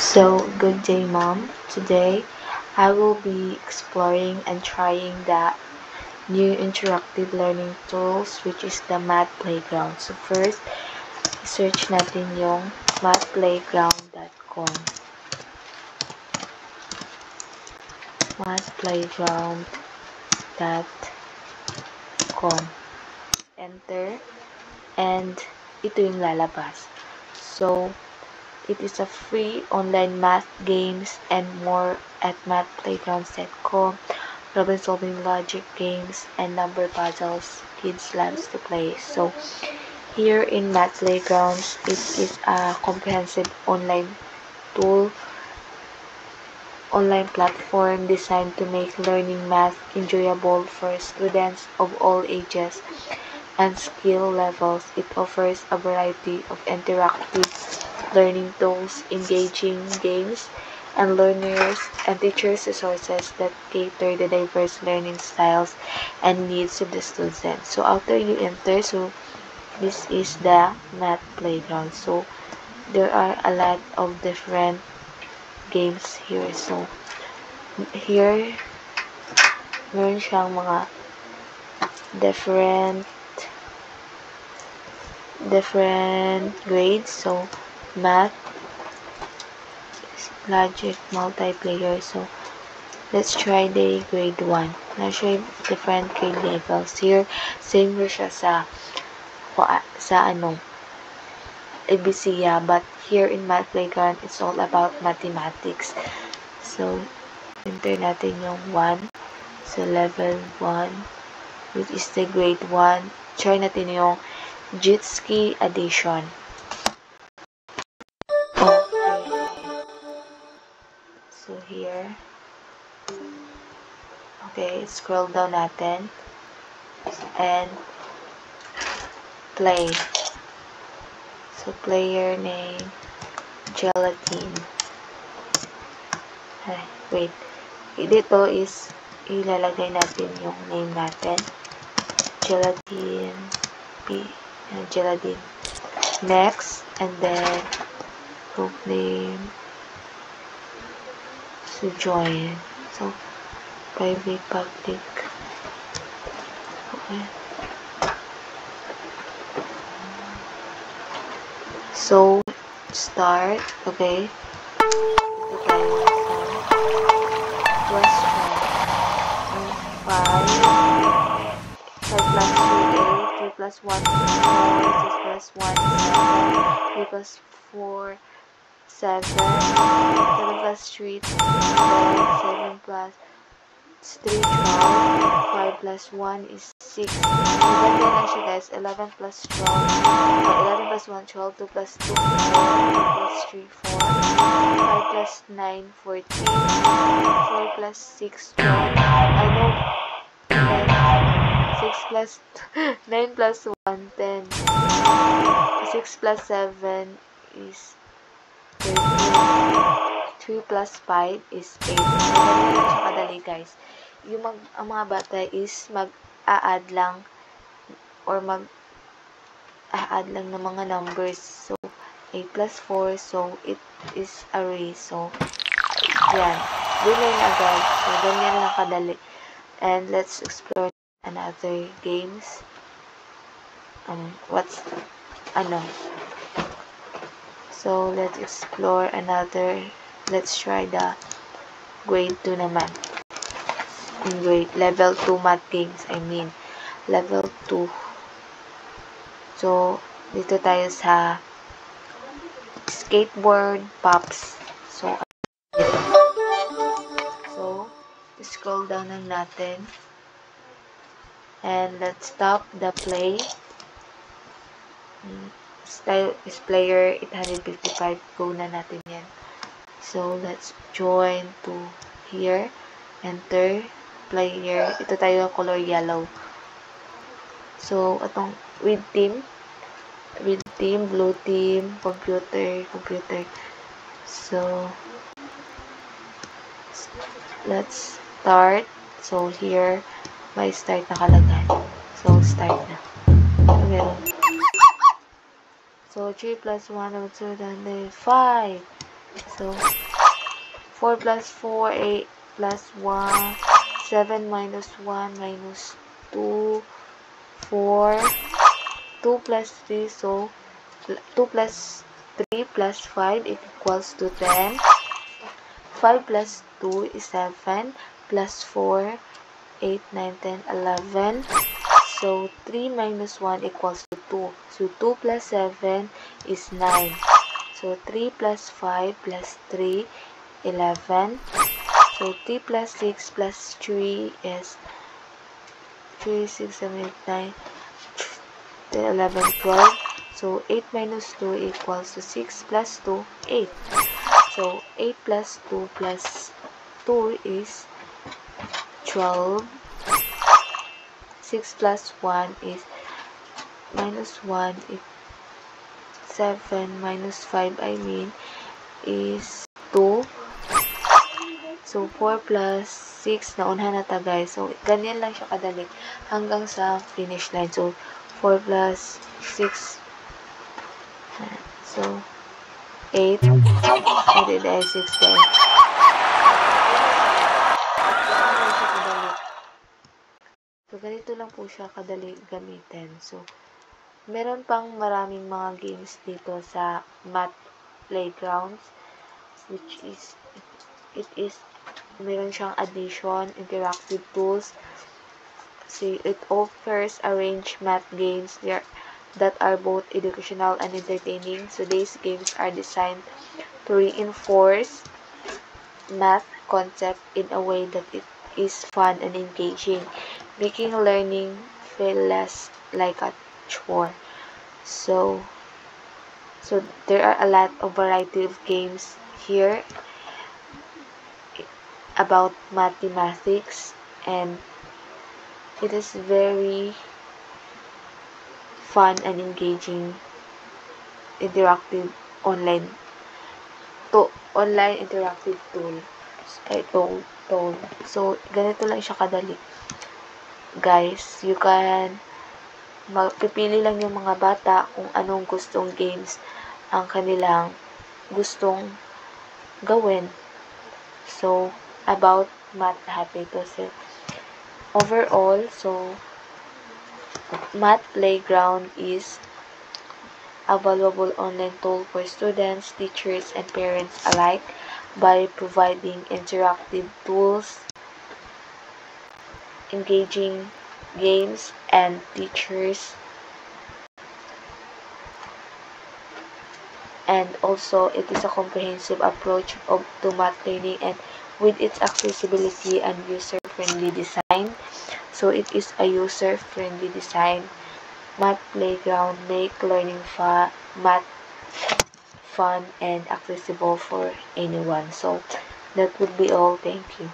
So, good day, Mom. Today, I will be exploring and trying the new interactive learning tools, which is the Math Playground. So, first, search natin yung mathplayground.com. mathplayground.com. Enter, and ito yung lalabas. So, it is a free online math games and more at mathplaygrounds.com. Problem-solving logic games and number puzzles kids loves to play. So here in Math Playgrounds, it is a comprehensive online platform designed to make learning math enjoyable for students of all ages and skill levels. It offers a variety of interactive learning tools, engaging games, and learners and teachers resources that cater the diverse learning styles and needs of the students. So after you enter, this is the Math Playground. So there are a lot of different games here. So here meron siyang mga different grades. So math, logic, multiplayer. So let's try the grade 1. Now siya yung different grade levels. Here, same siya sa ABC, but here in Math Playground, it's all about mathematics. So, enter natin yung 1. So, level 1, which is the grade 1. Try natin yung Jitski addition. So, here. Okay, scroll down natin. And play. So, player name, Gelatine. Ay, wait. Dito is, ilalagay natin yung name natin. Gelatine. Gelatine. Next, and then, group name. So, join. So, private, public. Okay. So, start. Okay. Ito tayo question. 5 plus 3, 8, 3 plus 1, 4, 6 plus 1, 7, 3 plus 4, 7, 7 plus 3, 12, 7 plus 3, 12, 5 plus 1 is 6. Maganda na siya guys, 11 plus 12, 11 plus 1, 12, 2 plus 2, 4, 2 plus 3, 4, 5 plus 9, 14, 4 plus 6, 12, I know, 6 plus 9 plus 1, 10, 6 plus 7 is 13, 3 plus 5 is 8. Maganda lang siya kadali guys. Ang mga bata is mag-a-add lang or mag-a-add lang ng mga numbers. So, 8 plus 4, so it is array. So, yan. Doon na yun agad. So, ganyan lang kadali. And let's explore another games. So, let's explore another. Let's try the grade 2 naman. Level 2 math games, level 2. So, dito tayo sa skateboard pops. So, scroll down lang natin. And let's stop the play. Style is player 855. Go na natin yan. So, let's join to here. Enter. Player. Ito tayo color yellow. So, itong with team, blue team, computer. So, let's start. So, here, may start nakalagay. So, start na. So, 3 plus 1 over 2, then 5. So 4 plus 4, 8 plus 1, 7 minus 1 minus 2, 4, 2 plus 3, so 2 plus 3 plus 5 equals to 10. 5 plus 2 is 7, plus 4, 8, 9, 10, 11. So 3 minus 1 equals to 2. So 2 plus 7 is 9. So 3 plus 5 plus 3, 11. So 3 plus 6 plus 3 is 3, 6, 7, 8, 9, 10, 11, 12. So 8 minus 2 equals to 6 plus 2, 8. So 8 plus 2 plus 2 is 12. 6 plus 1 is minus 1 is 7 minus 5 is 2. So 4 plus 6 naunhan na ta guys. So ganyan lang siya kadali hanggang sa finish line. So 4 plus 6, so 8, hindi dahil 6 dahil. So ganito lang po siya kadali gamitin. So meron pang maraming mga games dito sa Math Playgrounds, which is meron siyang addition, interactive tools. So it offers a range math games that are both educational and entertaining. So these games are designed to reinforce math concept in a way that it is fun and engaging, making learning feel less like a chore. So there are a lot of variety of games here about mathematics, and it is very fun and engaging interactive online interactive tool. So ganito lang siya kadali guys. You can magpipili lang yung mga bata kung anong gustong games ang kanilang gustong gawin. So about Math Happy to. So overall, so Math Playground is a valuable online tool for students, teachers, and parents alike by providing interactive tools, engaging games, and teachers. And also, it is a comprehensive approach to math learning, and with its accessibility and user-friendly design. So it is a user-friendly design. Math Playground make learning math fun and accessible for anyone. So that would be all. Thank you.